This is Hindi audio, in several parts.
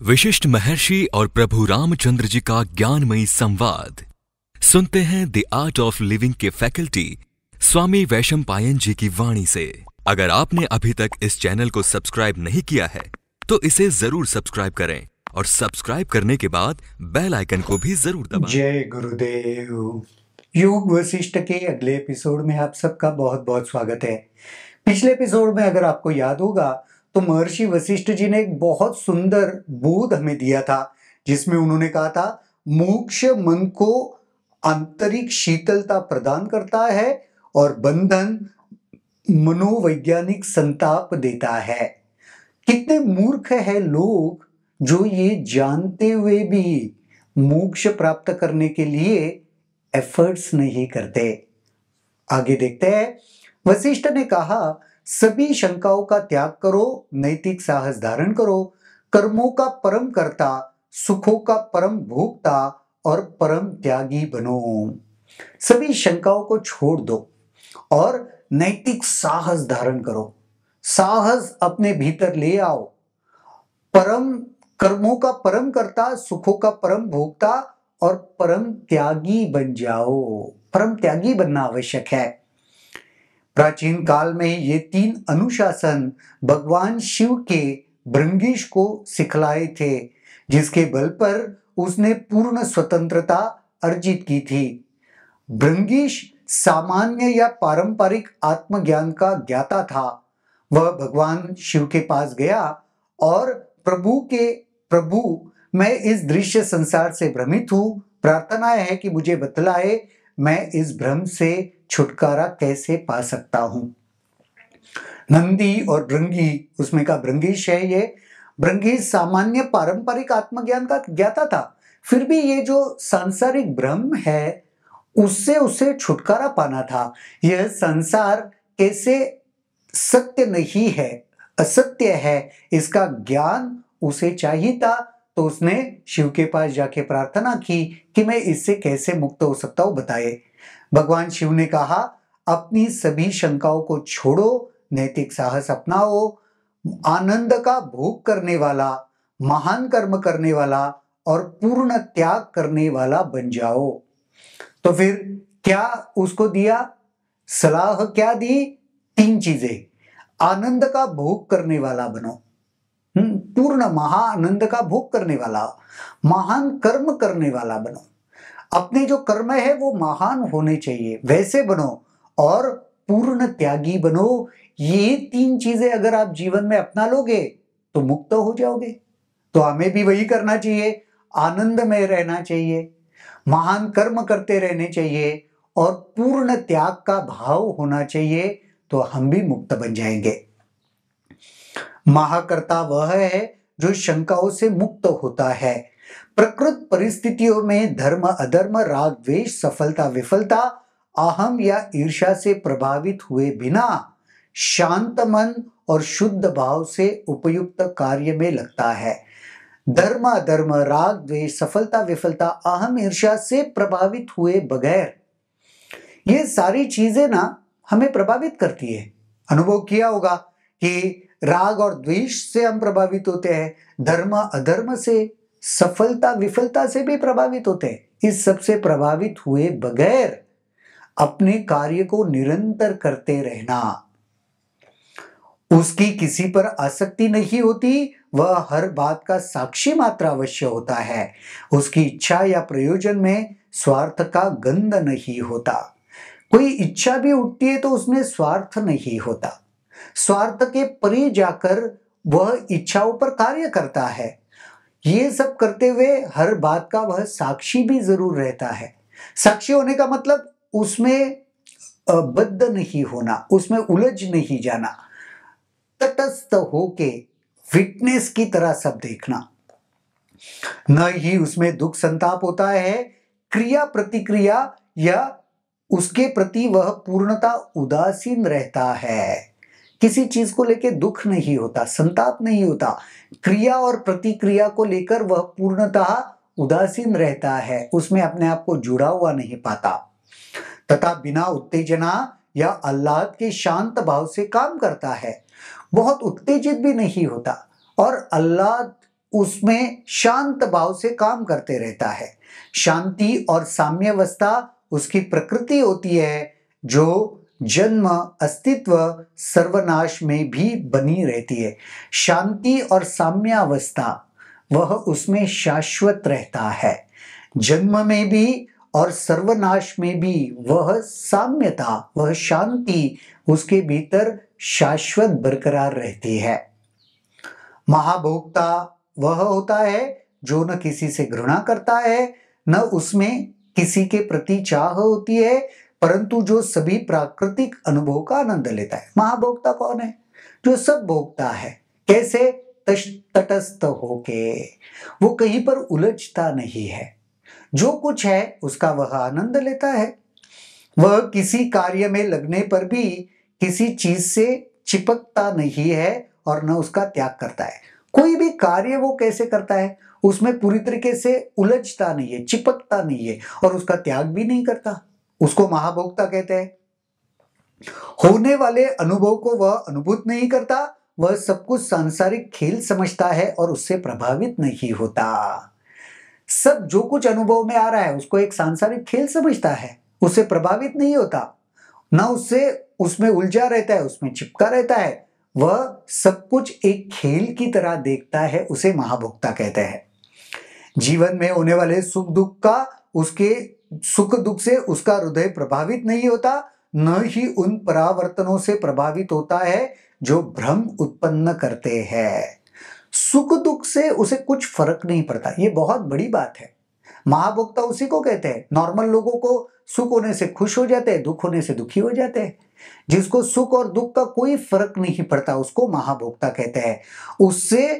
विशिष्ट महर्षि और प्रभु रामचंद्र जी का ज्ञानमयी संवाद सुनते हैं द आर्ट ऑफ लिविंग के फैकल्टी स्वामी वैशंपायन जी की वाणी से। अगर आपने अभी तक इस चैनल को सब्सक्राइब नहीं किया है तो इसे जरूर सब्सक्राइब करें और सब्सक्राइब करने के बाद बेल आइकन को भी जरूर दबाएं। जय गुरुदेव। योग वशिष्ठ के अगले एपिसोड में आप सबका बहुत बहुत स्वागत है। पिछले एपिसोड में अगर आपको याद होगा तो महर्षि वशिष्ठ जी ने एक बहुत सुंदर बोध हमें दिया था, जिसमें उन्होंने कहा था मोक्ष मन को आंतरिक शीतलता प्रदान करता है और बंधन मनोवैज्ञानिक संताप देता है। कितने मूर्ख है लोग जो ये जानते हुए भी मोक्ष प्राप्त करने के लिए एफर्ट्स नहीं करते। आगे देखते हैं। वशिष्ठ ने कहा, सभी शंकाओं का त्याग करो, नैतिक साहस धारण करो, कर्मों का परम कर्ता, सुखों का परम भोक्ता और परम त्यागी बनो। सभी शंकाओं को छोड़ दो और नैतिक साहस धारण करो। साहस अपने भीतर ले आओ। परम कर्मों का परम कर्ता, सुखों का परम भोक्ता और परम त्यागी बन जाओ। परम त्यागी बनना आवश्यक है। प्राचीन काल में ये तीन अनुशासन भगवान शिव के भृंगीश को सिखलाए थे, जिसके बल पर उसने पूर्ण स्वतंत्रता अर्जित की थी। भृंगीश सामान्य या पारंपरिक आत्मज्ञान का ज्ञाता था। वह भगवान शिव के पास गया और प्रभु मैं इस दृश्य संसार से भ्रमित हूं, प्रार्थना है कि मुझे बतलाए मैं इस भ्रम से छुटकारा कैसे पा सकता हूं। नंदी और भृंगी, उसमें का भृंगीश है, ये भृंगीश सामान्य पारंपरिक आत्मज्ञान का ज्ञाता था, फिर भी ये जो सांसारिक भ्रम है उससे उसे छुटकारा पाना था। यह संसार कैसे सत्य नहीं है, असत्य है, इसका ज्ञान उसे चाहिए था। तो उसने शिव के पास जाके प्रार्थना की कि मैं इससे कैसे मुक्त हो सकता हूं, बताए। भगवान शिव ने कहा, अपनी सभी शंकाओं को छोड़ो, नैतिक साहस अपनाओ, आनंद का भोग करने वाला, महान कर्म करने वाला और पूर्ण त्याग करने वाला बन जाओ। तो फिर क्या उसको दिया? सलाह क्या दी? तीन चीजें। आनंद का भोग करने वाला बनो, पूर्ण महाआनंद का भोग करने वाला, महान कर्म करने वाला बनो। अपने जो कर्म है वो महान होने चाहिए, वैसे बनो और पूर्ण त्यागी बनो। ये तीन चीजें अगर आप जीवन में अपना लोगे तो मुक्त हो जाओगे। तो हमें भी वही करना चाहिए, आनंद में रहना चाहिए, महान कर्म करते रहने चाहिए और पूर्ण त्याग का भाव होना चाहिए, तो हम भी मुक्त बन जाएंगे। महाकर्ता वह है जो शंकाओं से मुक्त होता है। प्रकृत परिस्थितियों में धर्म अधर्म, राग द्वेष, सफलता विफलता, अहम या ईर्ष्या से प्रभावित हुए बिना शांत मन और शुद्ध भाव से उपयुक्त कार्य में लगता है। धर्म अधर्म, राग द्वेष, सफलता विफलता, अहम ईर्ष्या से प्रभावित हुए बगैर ये सारी चीजें ना हमें प्रभावित करती है। अनुभव किया होगा कि राग और द्वेष से हम प्रभावित होते हैं, धर्म अधर्म से, सफलता विफलता से भी प्रभावित होते हैं। इस सब से प्रभावित हुए बगैर अपने कार्य को निरंतर करते रहना, उसकी किसी पर आसक्ति नहीं होती, वह हर बात का साक्षी मात्र अवश्य होता है, उसकी इच्छा या प्रयोजन में स्वार्थ का गंध नहीं होता। कोई इच्छा भी उठती है तो उसमें स्वार्थ नहीं होता। स्वार्थ के परे जाकर वह इच्छाओं पर कार्य करता है। ये सब करते हुए हर बात का वह साक्षी भी जरूर रहता है। साक्षी होने का मतलब उसमें बद्ध नहीं होना, उसमें उलझ नहीं जाना, तटस्थ होके विटनेस की तरह सब देखना। न ही उसमें दुख संताप होता है, क्रिया प्रतिक्रिया या उसके प्रति वह पूर्णता उदासीन रहता है। किसी चीज को लेकर दुख नहीं होता, संताप नहीं होता, क्रिया और प्रतिक्रिया को लेकर वह पूर्णतः उदासीन रहता है, उसमें अपने आप को जुड़ा हुआ नहीं पाता तथा बिना उत्तेजना या आह्लाद के शांत भाव से काम करता है। बहुत उत्तेजित भी नहीं होता और आह्लाद उसमें शांत भाव से काम करते रहता है। शांति और साम्यावस्था उसकी प्रकृति होती है, जो जन्म, अस्तित्व, सर्वनाश में भी बनी रहती है। शांति और साम्यावस्था वह उसमें शाश्वत रहता है। जन्म में भी और सर्वनाश में भी वह साम्यता, वह शांति उसके भीतर शाश्वत बरकरार रहती है। महाभोक्ता वह होता है जो न किसी से घृणा करता है, न उसमें किसी के प्रति चाह होती है, परंतु जो सभी प्राकृतिक अनुभव का आनंद लेता है। महाभोक्ता कौन है? जो सब भोगता है। कैसे? तटस्थ होके, वो कहीं पर उलझता नहीं है। जो कुछ है उसका वह आनंद लेता है। वह किसी कार्य में लगने पर भी किसी चीज से चिपकता नहीं है और न उसका त्याग करता है। कोई भी कार्य वो कैसे करता है? उसमें पूरी तरीके से उलझता नहीं है, चिपकता नहीं है और उसका त्याग भी नहीं करता। उसको महाभोक्ता कहते हैं। होने वाले अनुभव को वह अनुभूत नहीं करता, वह सब कुछ सांसारिक खेल समझता है और उससे प्रभावित नहीं होता। सब जो कुछ अनुभव में आ रहा है उसको एक सांसारिक खेल समझता है, उससे प्रभावित नहीं होता, ना उससे उसमें उलझा रहता है, उसमें चिपका रहता है। वह सब कुछ एक खेल की तरह देखता है, उसे महाभोक्ता कहते हैं। जीवन में होने वाले सुख दुख का, उसके सुख दुख से उसका हृदय प्रभावित नहीं होता, न ही उन परावर्तनों से प्रभावित होता है जो भ्रम उत्पन्न करते हैं। सुख दुख से उसे कुछ फर्क नहीं पड़ता। ये बहुत बड़ी बात है। महाभोक्ता उसी को कहते हैं। नॉर्मल लोगों को सुख होने से खुश हो जाते हैं, दुख होने से दुखी हो जाते हैं। जिसको सुख और दुख का कोई फर्क नहीं पड़ता उसको महाभोक्ता कहते हैं। उससे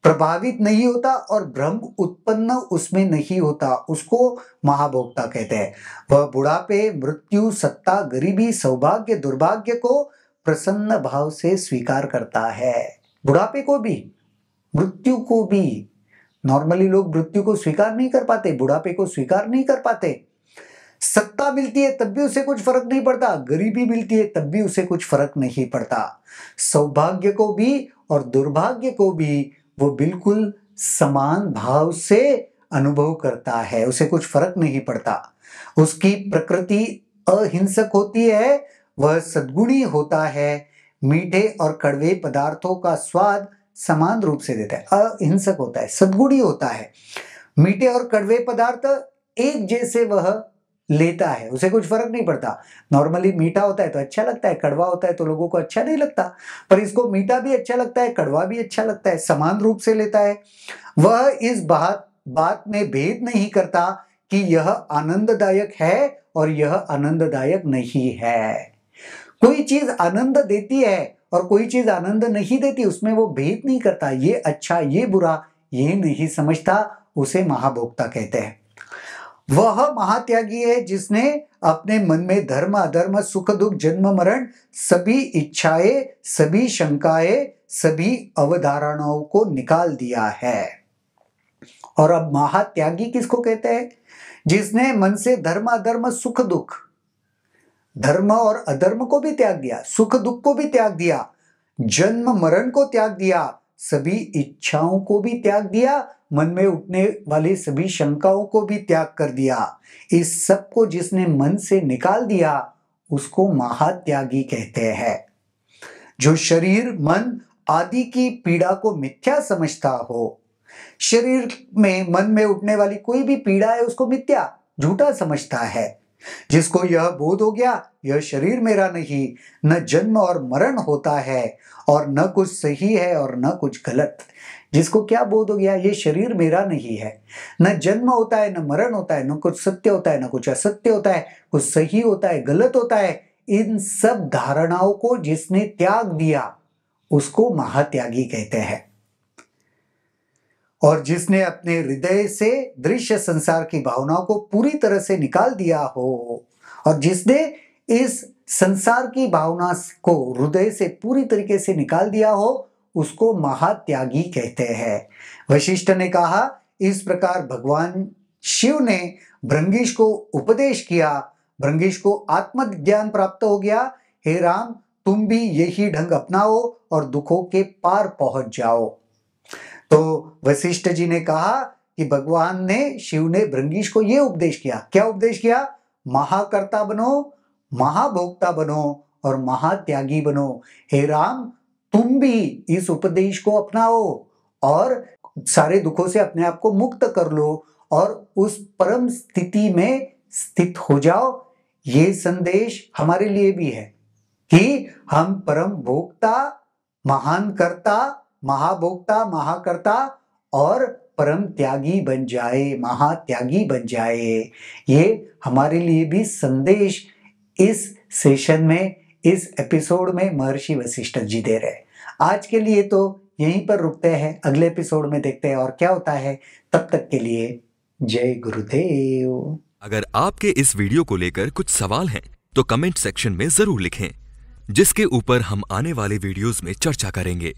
प्रभावित नहीं होता और भ्रम उत्पन्न उसमें नहीं होता, उसको महाभोक्ता कहते हैं। वह बुढ़ापे, मृत्यु, सत्ता, गरीबी, सौभाग्य, दुर्भाग्य को प्रसन्न भाव से स्वीकार करता है। बुढ़ापे को भी, मृत्यु को भी। नॉर्मली लोग मृत्यु को स्वीकार नहीं कर पाते, बुढ़ापे को स्वीकार नहीं कर पाते। सत्ता मिलती है तब भी उसे कुछ फर्क नहीं पड़ता, गरीबी मिलती है तब भी उसे कुछ फर्क नहीं पड़ता। सौभाग्य को भी और दुर्भाग्य को भी वो बिल्कुल समान भाव से अनुभव करता है, उसे कुछ फर्क नहीं पड़ता। उसकी प्रकृति अहिंसक होती है, वह सद्गुणी होता है। मीठे और कड़वे पदार्थों का स्वाद समान रूप से देता है। अहिंसक होता है, सद्गुणी होता है। मीठे और कड़वे पदार्थ एक जैसे वह लेता है, उसे कुछ फर्क नहीं पड़ता। नॉर्मली मीठा होता है तो अच्छा लगता है, कड़वा होता है तो लोगों को अच्छा नहीं लगता, पर इसको मीठा भी अच्छा लगता है, कड़वा भी अच्छा लगता है, समान रूप से लेता है। वह इस बात में भेद नहीं करता कि यह आनंददायक है और यह आनंददायक नहीं है। कोई चीज आनंद देती है और कोई चीज आनंद नहीं देती, उसमें वो भेद नहीं करता। ये अच्छा, ये बुरा, ये नहीं समझता, उसे महाभोक्ता कहते हैं। वह महात्यागी है जिसने अपने मन में धर्म, अधर्म, सुख दुख, जन्म मरण, सभी इच्छाएं, सभी शंकाएं, सभी अवधारणाओं को निकाल दिया है। और अब महात्यागी किसको कहते हैं? जिसने मन से धर्म, अधर्म, सुख दुख, धर्म और अधर्म को भी त्याग दिया, सुख दुख को भी त्याग दिया, जन्म मरण को त्याग दिया, सभी इच्छाओं को भी त्याग दिया, मन में उठने वाली सभी शंकाओं को भी त्याग कर दिया। इस सब को जिसने मन से निकाल दिया उसको महात्यागी कहते हैं। जो शरीर, मन आदि की पीड़ा को मिथ्या समझता हो, शरीर में, मन में उठने वाली कोई भी पीड़ा है उसको मिथ्या, झूठा समझता है। जिसको यह बोध हो गया यह शरीर मेरा नहीं, न जन्म और मरण होता है और न कुछ सही है और न कुछ गलत। जिसको क्या बोध हो गया? ये शरीर मेरा नहीं है, न जन्म होता है, न मरण होता है, न कुछ सत्य होता है, न कुछ असत्य होता है, कुछ सही होता है, गलत होता है। इन सब धारणाओं को जिसने त्याग दिया उसको महात्यागी कहते हैं। और जिसने अपने हृदय से दृश्य संसार की भावनाओं को पूरी तरह से निकाल दिया हो, और जिसने इस संसार की भावना को हृदय से पूरी तरीके से निकाल दिया हो, उसको महात्यागी कहते हैं। वशिष्ठ ने कहा, इस प्रकार भगवान शिव ने भृंगिश को उपदेश किया। भृंगिश को आत्मज्ञान प्राप्त हो गया। हे राम, तुम भी यही ढंग अपनाओ और दुखों के पार पहुंच जाओ। तो वशिष्ठ जी ने कहा कि भगवान ने, शिव ने भृंगीश को यह उपदेश किया। क्या उपदेश किया? महाकर्ता बनो, महाभोक्ता बनो और महात्यागी बनो। हे राम, तुम भी इस उपदेश को अपनाओ और सारे दुखों से अपने आप को मुक्त कर लो और उस परम स्थिति में स्थित हो जाओ। ये संदेश हमारे लिए भी है कि हम परम भोक्ता, महान कर्ता, महाभोक्ता, महाकर्ता और परम त्यागी बन जाए, महात्यागी बन जाए। ये हमारे लिए भी संदेश इस सेशन में, इस एपिसोड में महर्षि वशिष्ठ जी दे रहे हैं। आज के लिए तो यहीं पर रुकते हैं, अगले एपिसोड में देखते हैं और क्या होता है। तब तक के लिए जय गुरुदेव। अगर आपके इस वीडियो को लेकर कुछ सवाल हैं तो कमेंट सेक्शन में जरूर लिखें, जिसके ऊपर हम आने वाले वीडियोस में चर्चा करेंगे।